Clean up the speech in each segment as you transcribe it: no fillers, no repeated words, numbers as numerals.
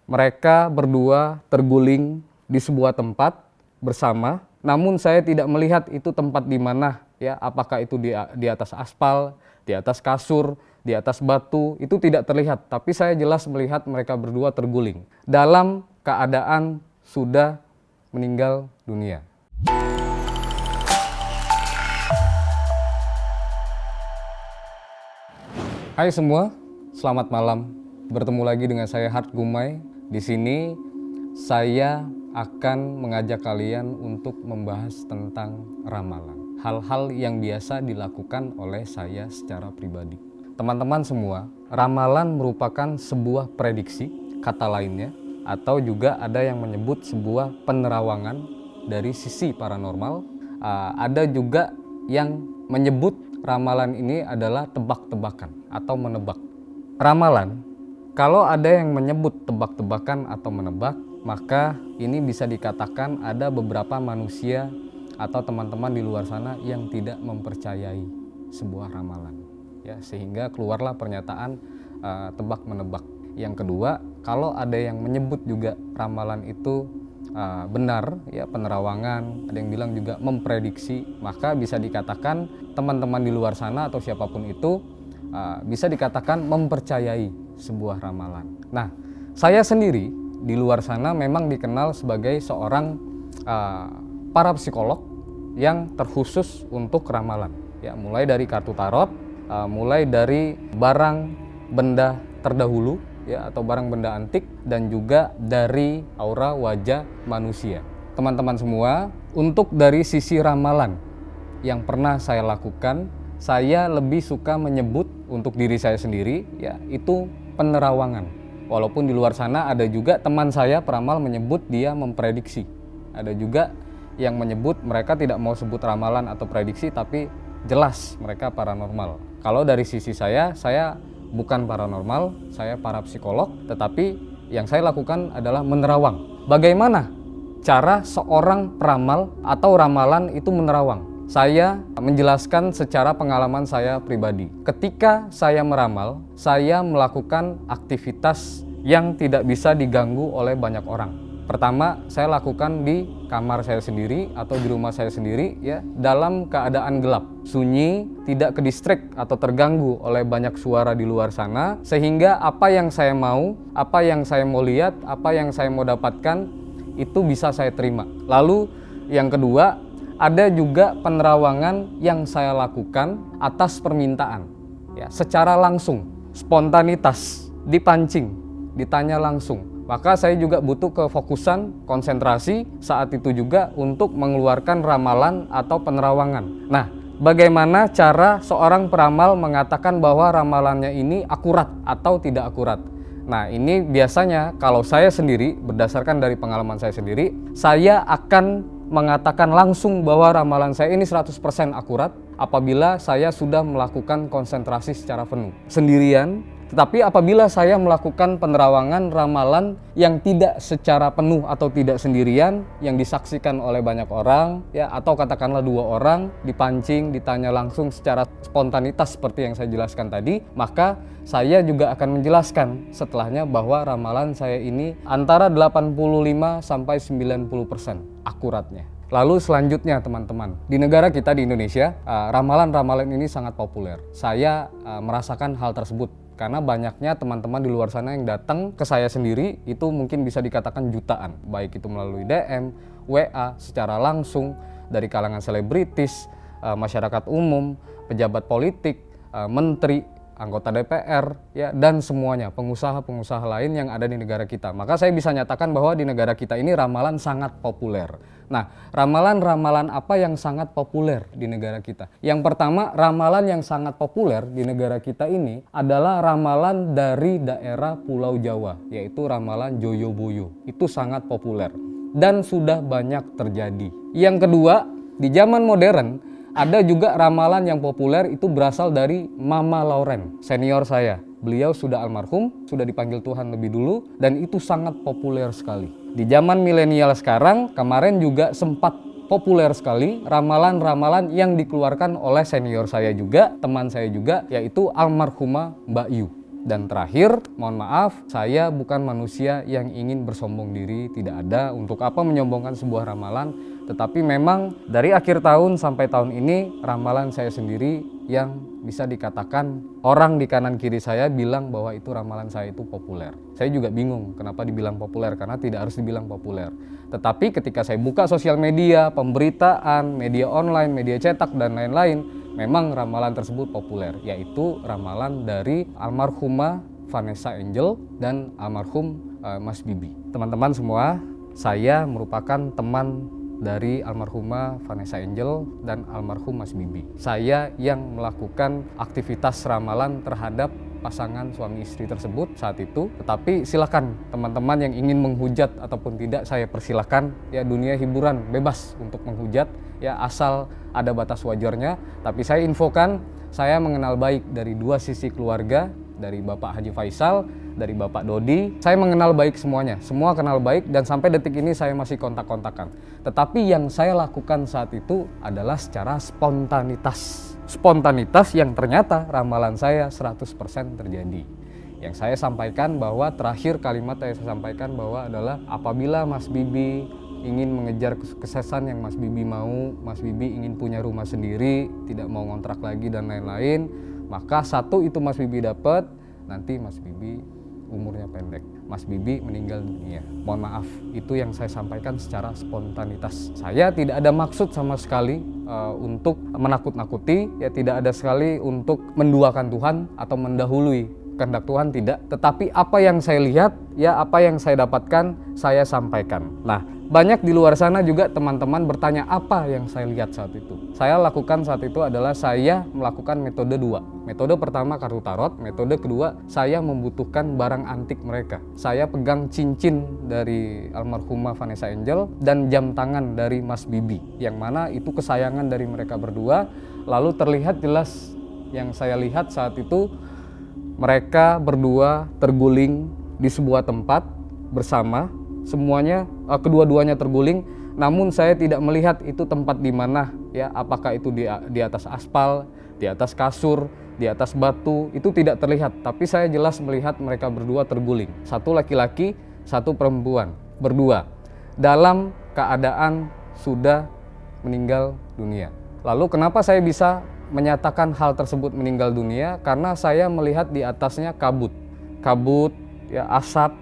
Mereka berdua terguling di sebuah tempat bersama, namun saya tidak melihat itu tempat di mana, ya, apakah itu di atas aspal, di atas kasur, di atas batu, itu tidak terlihat, tapi saya jelas melihat mereka berdua terguling dalam keadaan sudah meninggal dunia. Hai semua, selamat malam. Bertemu lagi dengan saya Hart Gumai. Di sini saya akan mengajak kalian untuk membahas tentang ramalan. Hal-hal yang biasa dilakukan oleh saya secara pribadi. Teman-teman semua, ramalan merupakan sebuah prediksi, kata lainnya, atau juga ada yang menyebut sebuah penerawangan dari sisi paranormal. Ada juga yang menyebut ramalan ini adalah tebak-tebakan atau menebak. Ramalan, kalau ada yang menyebut tebak-tebakan atau menebak, maka ini bisa dikatakan ada beberapa manusia atau teman-teman di luar sana yang tidak mempercayai sebuah ramalan, ya, sehingga keluarlah pernyataan tebak-menebak. Yang kedua, kalau ada yang menyebut juga ramalan itu benar, ya, penerawangan, ada yang bilang juga memprediksi, maka bisa dikatakan teman-teman di luar sana atau siapapun itu bisa dikatakan mempercayai sebuah ramalan. Nah, saya sendiri di luar sana memang dikenal sebagai seorang parapsikolog yang terkhusus untuk ramalan, ya, mulai dari kartu tarot, mulai dari barang benda terdahulu, ya, atau barang benda antik, dan juga dari aura wajah manusia. Teman-teman semua, untuk dari sisi ramalan yang pernah saya lakukan, saya lebih suka menyebut untuk diri saya sendiri, ya, itu penerawangan. Walaupun di luar sana ada juga teman saya peramal menyebut dia memprediksi. Ada juga yang menyebut mereka tidak mau sebut ramalan atau prediksi, tapi jelas mereka paranormal. Kalau dari sisi saya bukan paranormal, saya parapsikolog, tetapi yang saya lakukan adalah menerawang. Bagaimana cara seorang peramal atau ramalan itu menerawang? Saya menjelaskan secara pengalaman saya pribadi. Ketika saya meramal, saya melakukan aktivitas yang tidak bisa diganggu oleh banyak orang. Pertama, saya lakukan di kamar saya sendiri atau di rumah saya sendiri, ya, dalam keadaan gelap, sunyi, tidak kedistrik atau terganggu oleh banyak suara di luar sana, sehingga apa yang saya mau, apa yang saya mau lihat, apa yang saya mau dapatkan, itu bisa saya terima. Lalu yang kedua, ada juga penerawangan yang saya lakukan atas permintaan, ya, secara langsung, spontanitas, dipancing, ditanya langsung. Maka saya juga butuh kefokusan, konsentrasi saat itu juga untuk mengeluarkan ramalan atau penerawangan. Nah, bagaimana cara seorang peramal mengatakan bahwa ramalannya ini akurat atau tidak akurat? Nah, ini biasanya kalau saya sendiri, berdasarkan dari pengalaman saya sendiri, saya akan mengatakan langsung bahwa ramalan saya ini 100% akurat apabila saya sudah melakukan konsentrasi secara penuh sendirian. Tetapi apabila saya melakukan penerawangan ramalan yang tidak secara penuh atau tidak sendirian, yang disaksikan oleh banyak orang, ya, atau katakanlah 2 orang, dipancing, ditanya langsung secara spontanitas seperti yang saya jelaskan tadi, maka saya juga akan menjelaskan setelahnya bahwa ramalan saya ini antara 85 sampai 90% akuratnya. Lalu selanjutnya teman-teman, di negara kita di Indonesia, ramalan-ramalan ini sangat populer. Saya merasakan hal tersebut karena banyaknya teman-teman di luar sana yang datang ke saya sendiri, itu mungkin bisa dikatakan jutaan, baik itu melalui DM, WA, secara langsung, dari kalangan selebritis, masyarakat umum, pejabat politik, menteri, anggota DPR, ya, dan semuanya, pengusaha-pengusaha lain yang ada di negara kita. Maka saya bisa nyatakan bahwa di negara kita ini ramalan sangat populer. Nah, ramalan-ramalan apa yang sangat populer di negara kita? Yang pertama, ramalan yang sangat populer di negara kita ini adalah ramalan dari daerah Pulau Jawa, yaitu ramalan Joyoboyo. Itu sangat populer dan sudah banyak terjadi. Yang kedua, di zaman modern, ada juga ramalan yang populer itu berasal dari Mama Lauren, senior saya. Beliau sudah almarhum, sudah dipanggil Tuhan lebih dulu, dan itu sangat populer sekali. Di zaman milenial sekarang, kemarin juga sempat populer sekali ramalan-ramalan yang dikeluarkan oleh senior saya juga, teman saya juga, yaitu almarhumah Mbak Yu. Dan terakhir, mohon maaf, saya bukan manusia yang ingin bersombong diri, tidak ada. Untuk apa menyombongkan sebuah ramalan? Tetapi memang dari akhir tahun sampai tahun ini, ramalan saya sendiri yang bisa dikatakan orang di kanan kiri saya bilang bahwa itu ramalan saya itu populer. Saya juga bingung kenapa dibilang populer, karena tidak harus dibilang populer. Tetapi ketika saya buka sosial media, pemberitaan, media online, media cetak, dan lain-lain, memang ramalan tersebut populer, yaitu ramalan dari almarhumah Vanessa Angel dan almarhum Mas Bibi. Teman-teman semua, saya merupakan teman dari almarhumah Vanessa Angel dan almarhum Mas Bibi. Saya yang melakukan aktivitas ramalan terhadap pasangan suami istri tersebut saat itu. Tetapi silakan teman-teman yang ingin menghujat ataupun tidak, saya persilahkan. Ya, dunia hiburan bebas untuk menghujat, ya asal ada batas wajarnya. Tapi saya infokan, saya mengenal baik dari dua sisi keluarga, dari Bapak Haji Faisal, dari Bapak Dodi. Saya mengenal baik semuanya, semua kenal baik, dan sampai detik ini saya masih kontak-kontakan. Tetapi yang saya lakukan saat itu adalah secara spontanitas. Spontanitas yang ternyata ramalan saya 100% terjadi. Yang saya sampaikan bahwa terakhir kalimat yang saya sampaikan bahwa adalah apabila Mas Bibi ingin mengejar kesuksesan yang Mas Bibi mau, Mas Bibi ingin punya rumah sendiri, tidak mau ngontrak lagi dan lain-lain, maka satu itu Mas Bibi dapat, nanti Mas Bibi umurnya pendek, Mas Bibi meninggal dunia. Mohon maaf, itu yang saya sampaikan secara spontanitas. Saya tidak ada maksud sama sekali untuk menakut-nakuti, ya tidak ada sekali untuk menduakan Tuhan atau mendahului kehendak Tuhan, tidak. Tetapi apa yang saya lihat, ya apa yang saya dapatkan, saya sampaikan. Nah, banyak di luar sana juga teman-teman bertanya apa yang saya lihat saat itu. Saya lakukan saat itu adalah saya melakukan metode dua. Metode pertama kartu tarot, metode kedua saya membutuhkan barang antik mereka. Saya pegang cincin dari almarhumah Vanessa Angel dan jam tangan dari Mas Bibi, yang mana itu kesayangan dari mereka berdua. Lalu terlihat jelas yang saya lihat saat itu, mereka berdua terguling di sebuah tempat bersama, semuanya kedua-duanya terguling, namun saya tidak melihat itu tempat di mana, ya apakah itu di atas aspal, di atas kasur, di atas batu, itu tidak terlihat, tapi saya jelas melihat mereka berdua terguling. Satu laki-laki, satu perempuan, berdua dalam keadaan sudah meninggal dunia. Lalu kenapa saya bisa menyatakan hal tersebut meninggal dunia? Karena saya melihat di atasnya kabut, ya asap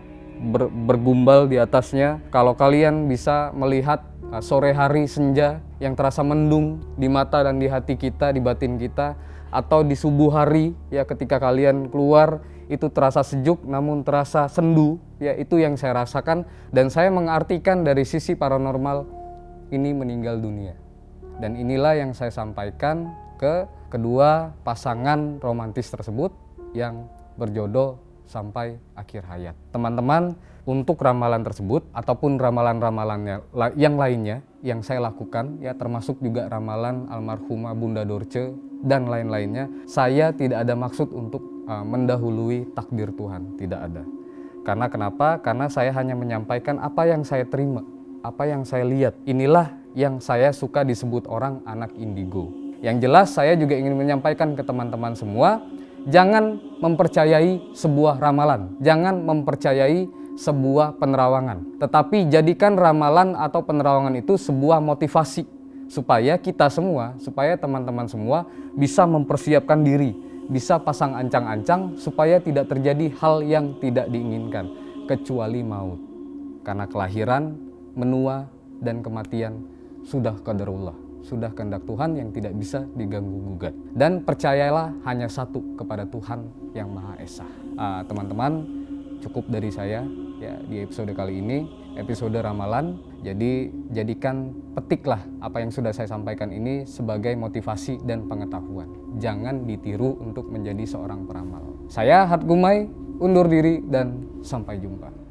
bergumbal di atasnya. Kalau kalian bisa melihat sore hari senja yang terasa mendung di mata dan di hati kita, di batin kita, atau di subuh hari, ya ketika kalian keluar itu terasa sejuk namun terasa sendu, ya itu yang saya rasakan, dan saya mengartikan dari sisi paranormal ini meninggal dunia. Dan inilah yang saya sampaikan ke kedua pasangan romantis tersebut yang berjodoh sampai akhir hayat. Teman-teman, untuk ramalan tersebut ataupun ramalan-ramalannya yang lainnya yang saya lakukan, ya termasuk juga ramalan almarhumah Bunda Dorce dan lain-lainnya, saya tidak ada maksud untuk mendahului takdir Tuhan, tidak ada. Karena kenapa? Karena saya hanya menyampaikan apa yang saya terima, apa yang saya lihat. Inilah yang saya suka disebut orang anak indigo. Yang jelas saya juga ingin menyampaikan ke teman-teman semua, jangan mempercayai sebuah ramalan, jangan mempercayai sebuah penerawangan. Tetapi jadikan ramalan atau penerawangan itu sebuah motivasi supaya kita semua, supaya teman-teman semua bisa mempersiapkan diri, bisa pasang ancang-ancang supaya tidak terjadi hal yang tidak diinginkan, kecuali maut. Karena kelahiran, menua, dan kematian sudah qadarullah, sudah kehendak Tuhan yang tidak bisa diganggu-gugat. Dan percayalah hanya satu kepada Tuhan yang Maha Esa. Teman-teman, cukup dari saya ya di episode kali ini, episode ramalan. Jadi jadikan, petiklah apa yang sudah saya sampaikan ini sebagai motivasi dan pengetahuan. Jangan ditiru untuk menjadi seorang peramal. Saya Hart Gumai, undur diri dan sampai jumpa.